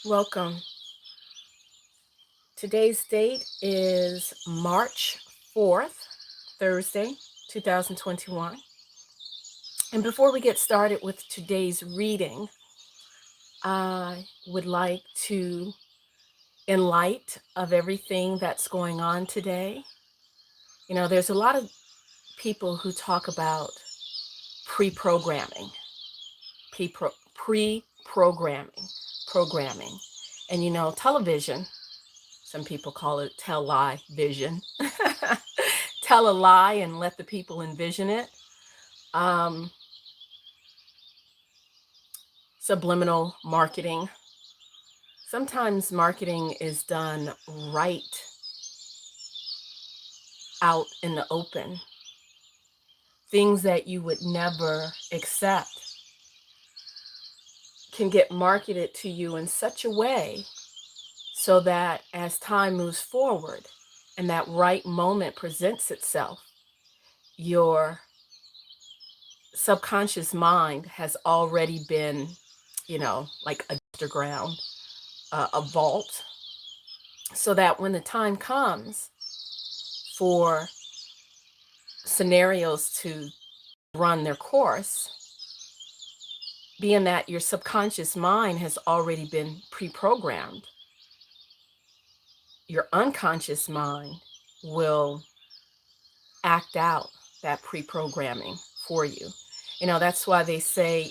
Welcome. Today's date is March 4th, Thursday, 2021. And before we get started with today's reading, I would like to, in light of everything that's going on today, there's a lot of people who talk about pre-programming, pre-programming, programming. And television, some people call it tell lie vision. Tell a lie and let the people envision it. Um, Subliminal marketing. Sometimes marketing is done right out in the open. Things that you would never accept can get marketed to you in such a way so that as time moves forward and that right moment presents itself, your subconscious mind has already been, like underground, a vault, so that when the time comes for scenarios to run their course, being that your subconscious mind has already been pre-programmed, your unconscious mind will act out that pre-programming for you. That's why they say,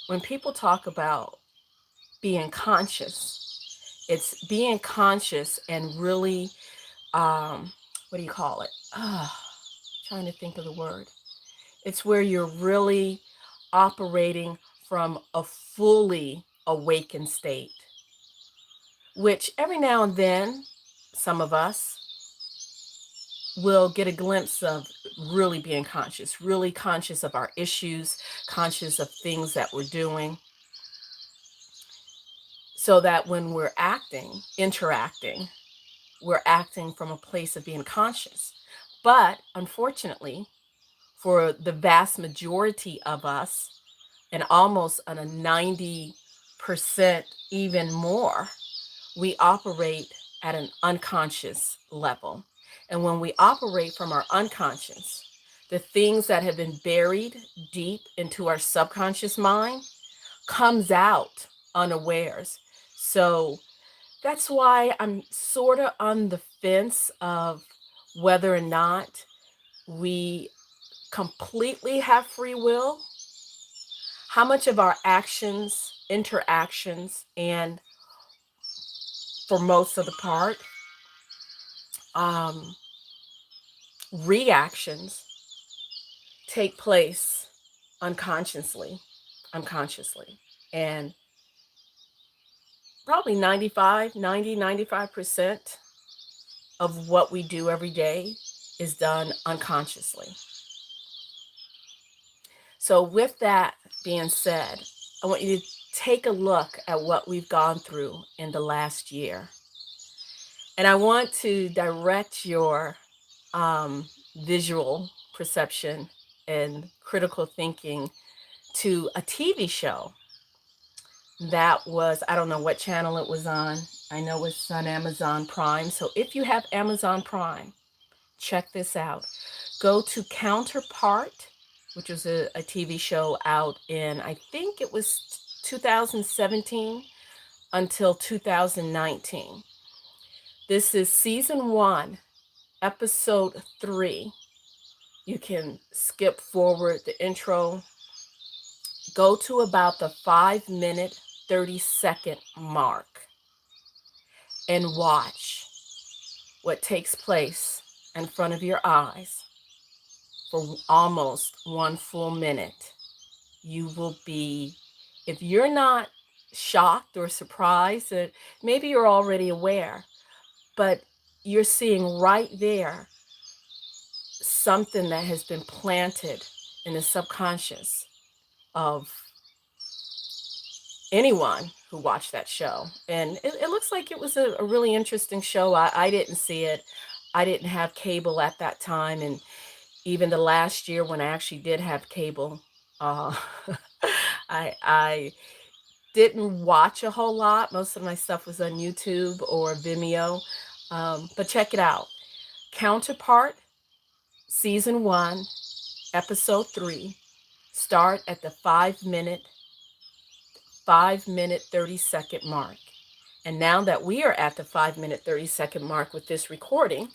when people talk about being conscious, it's being conscious and really, what do you call it? Trying to think of the word. It's where you're really operating from a fully awakened state, which every now and then, some of us will get a glimpse of really being conscious, really conscious of our issues, conscious of things that we're doing, so that when we're interacting, we're acting from a place of being conscious. But unfortunately, for the vast majority of us, and almost on a 90%, even more, we operate at an unconscious level. And when we operate from our unconscious, the things that have been buried deep into our subconscious mind comes out unawares. So that's why I'm sort of on the fence of whether or not we completely have free will, how much of our actions, interactions, and for most of the part, um, reactions take place unconsciously. And probably 95% of what we do every day is done unconsciously. So with that being said, I want you to take a look at what we've gone through in the last year. And I want to direct your visual perception and critical thinking to a TV show that was, I don't know what channel it was on. I know it's on Amazon Prime. So if you have Amazon Prime, check this out. Go to Counterpart, which was a TV show out in, I think it was 2017 until 2019. This is season 1, episode 3. You can skip forward the intro, go to about the 5-minute, 30-second mark, and watch what takes place in front of your eyes for almost 1 full minute. You will be, if you're not shocked or surprised, that maybe you're already aware, but you're seeing right there something that has been planted in the subconscious of anyone who watched that show. And it looks like it was a really interesting show. I didn't see it. I didn't have cable at that time. And even the last year when I actually did have cable, uh, I Didn't watch a whole lot. Most of my stuff was on YouTube or Vimeo. But check it out. Counterpart, Season 1, Episode 3. Start at the 5 minute 30-second mark. And now that we are at the 5 minute 30-second mark with this recording,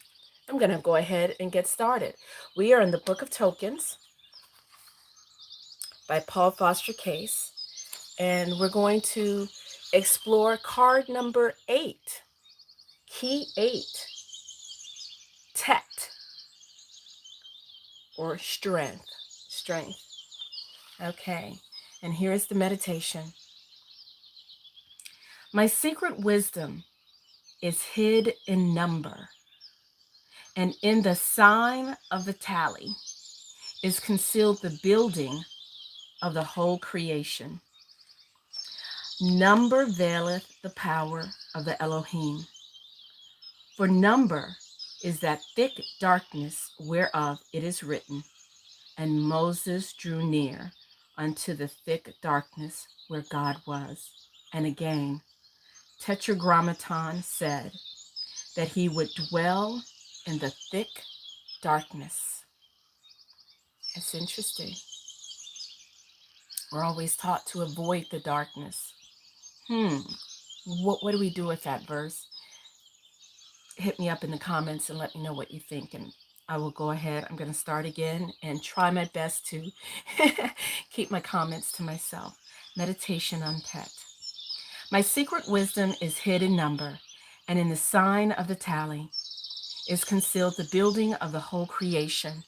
I'm going to go ahead and get started. We are in the Book of Tokens by Paul Foster Case, and we're going to explore card number 8, key 8, Tet, or strength. Strength. Okay, and here's the meditation. My secret wisdom is hid in number, and in the sign of the tally is concealed the building of the whole creation. Number veileth the power of the Elohim, for number is that thick darkness whereof it is written, and Moses drew near unto the thick darkness where God was. And again, Tetragrammaton said that he would dwell in the thick darkness. It's interesting. We're always taught to avoid the darkness. What do we do with that verse? Hit me up in the comments and let me know what you think, and I will go ahead. I'm going to start again and try my best to keep my comments to myself. Meditation on Tet. My secret wisdom is hid in number, and in the sign of the tally is concealed the building of the whole creation.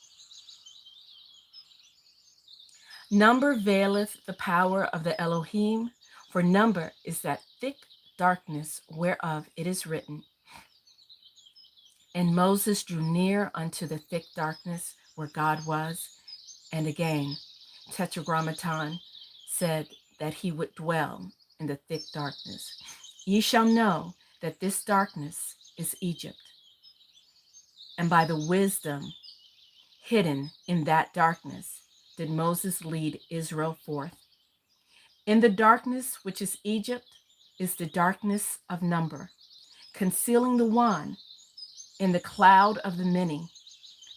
Number veileth the power of the Elohim, for number is that thick darkness whereof it is written, and Moses drew near unto the thick darkness where God was. And again, Tetragrammaton said that he would dwell in the thick darkness. Ye shall know that this darkness is Egypt, and by the wisdom hidden in that darkness did Moses lead Israel forth. In the darkness which is Egypt is the darkness of number, concealing the one in the cloud of the many.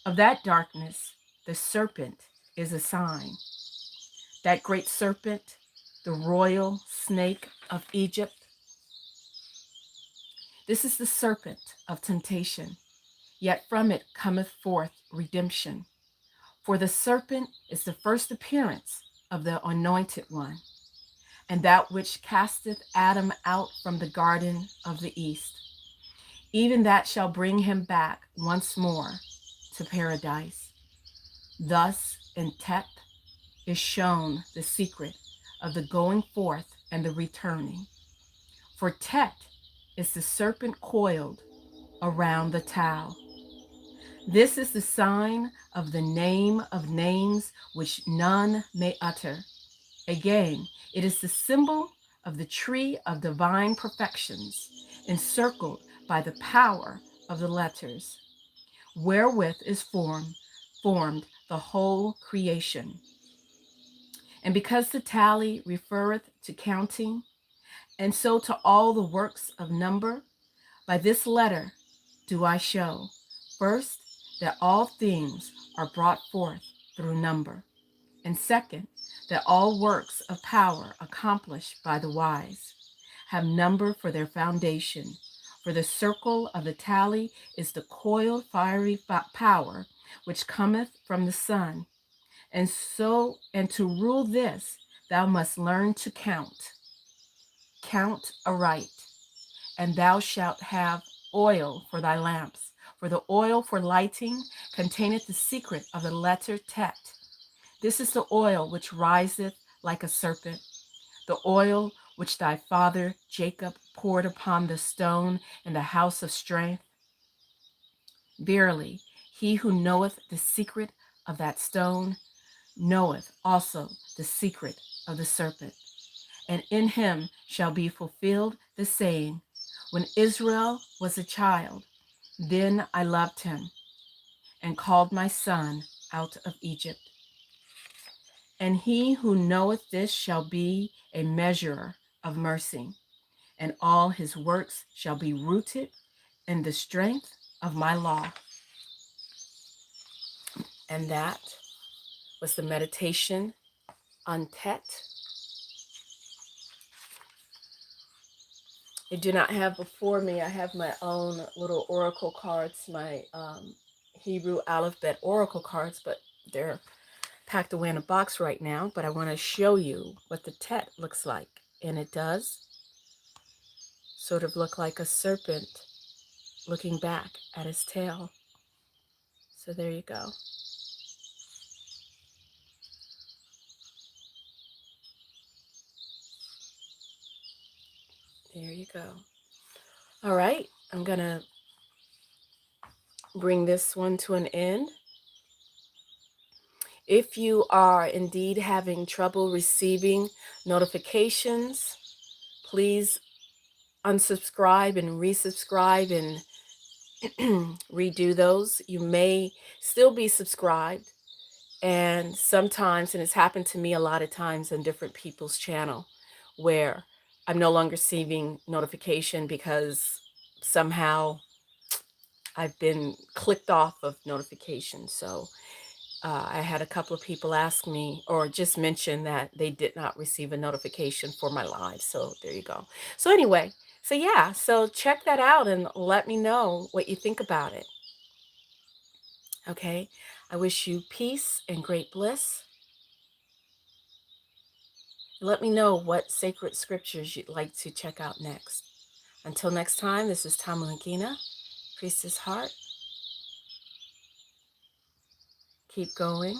Of that darkness, the serpent is a sign. That great serpent, the royal snake of Egypt. This is the serpent of temptation, yet from it cometh forth redemption. For the serpent is the first appearance of the anointed one, and that which casteth Adam out from the garden of the east. Even that shall bring him back once more to paradise. Thus in Tet is shown the secret of the going forth and the returning. For Tet is the serpent coiled around the towel. This is the sign of the name of names which none may utter. Again, it is the symbol of the tree of divine perfections, encircled by the power of the letters, wherewith is formed the whole creation. And because the tally referreth to counting, and so to all the works of number, by this letter do I show, first, that all things are brought forth through number, and second, that all works of power accomplished by the wise have number for their foundation. For the circle of the tally is the coiled fiery power which cometh from the sun. And to rule this, thou must learn to count aright, and thou shalt have oil for thy lamps. For the oil for lighting containeth the secret of the letter Tet. This is the oil which riseth like a serpent, the oil which thy father Jacob poured upon the stone in the house of strength. Verily, he who knoweth the secret of that stone knoweth also the secret of the serpent. And in him shall be fulfilled the saying, when Israel was a child, then I loved him, and called my son out of Egypt. And he who knoweth this shall be a measurer of mercy, and all his works shall be rooted in the strength of my law. And that was the meditation on Tet. I do not have before me, I have my own little oracle cards, my Hebrew alphabet oracle cards, but they're packed away in a box right now. But I want to show you what the Tet looks like. And it does sort of look like a serpent looking back at his tail. So there you go. There you go. All right, I'm going to bring this one to an end. If you are indeed having trouble receiving notifications, please unsubscribe and resubscribe and redo those. You may still be subscribed, and sometimes, and it's happened to me a lot of times on different people's channel, where I'm no longer receiving notification because somehow I've been clicked off of notifications. So I had a couple of people ask me or just mention that they did not receive a notification for my live. So there you go. So anyway, so yeah, so check that out and let me know what you think about it. Okay, I wish you peace and great bliss. Let me know what sacred scriptures you'd like to check out next. Until next time, this is Tama Nagina, Priestess Heart. Keep going.